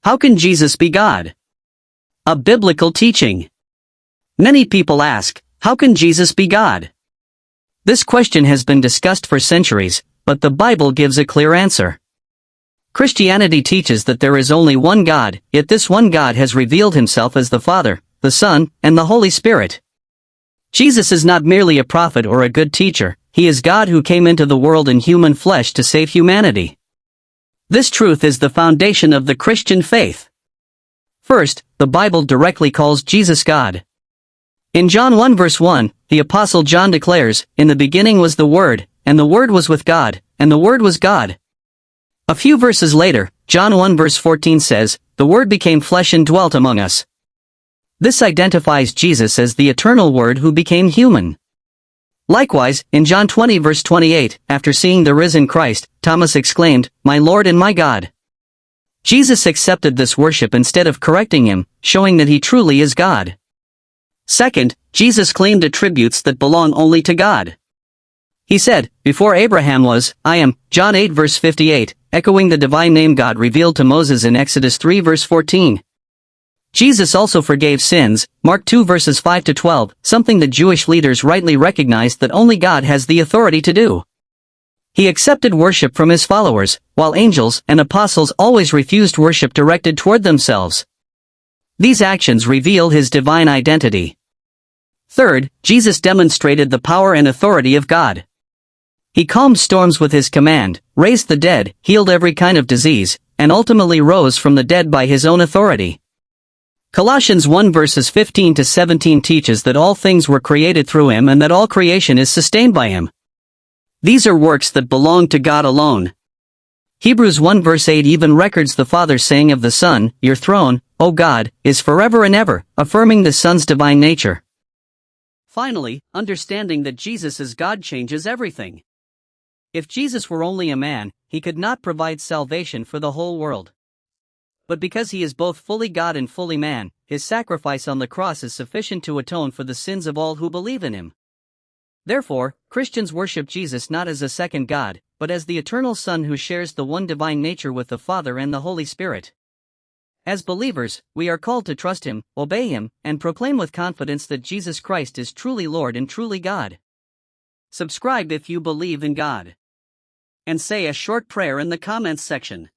How can Jesus be God? A biblical teaching. Many people ask, how can Jesus be God? This question has been discussed for centuries, but the Bible gives a clear answer. Christianity teaches that there is only one God, yet this one God has revealed himself as the Father, the Son, and the Holy Spirit. Jesus is not merely a prophet or a good teacher, he is God who came into the world in human flesh to save humanity. This truth is the foundation of the Christian faith. First, the Bible directly calls Jesus God. In John 1 verse 1, the Apostle John declares, "In the beginning was the Word, and the Word was with God, and the Word was God." A few verses later, John 1 verse 14 says, "The Word became flesh and dwelt among us." This identifies Jesus as the eternal Word who became human. Likewise, in John 20 verse 28, after seeing the risen Christ, Thomas exclaimed, "My Lord and my God." Jesus accepted this worship instead of correcting him, showing that he truly is God. Second, Jesus claimed attributes that belong only to God. He said, "Before Abraham was, I am," John 8 verse 58, echoing the divine name God revealed to Moses in Exodus 3 verse 14. Jesus also forgave sins, Mark 2 verses 5 to 12, something the Jewish leaders rightly recognized that only God has the authority to do. He accepted worship from his followers, while angels and apostles always refused worship directed toward themselves. These actions reveal his divine identity. Third, Jesus demonstrated the power and authority of God. He calmed storms with his command, raised the dead, healed every kind of disease, and ultimately rose from the dead by his own authority. Colossians 1 verses 15 to 17 teaches that all things were created through him and that all creation is sustained by him. These are works that belong to God alone. Hebrews 1 verse 8 even records the Father saying of the Son, "Your throne, O God, is forever and ever," affirming the Son's divine nature. Finally, understanding that Jesus is God changes everything. If Jesus were only a man, he could not provide salvation for the whole world. But because he is both fully God and fully man, his sacrifice on the cross is sufficient to atone for the sins of all who believe in him. Therefore, Christians worship Jesus not as a second God, but as the eternal Son who shares the one divine nature with the Father and the Holy Spirit. As believers, we are called to trust him, obey him, and proclaim with confidence that Jesus Christ is truly Lord and truly God. Subscribe if you believe in God. And say a short prayer in the comments section.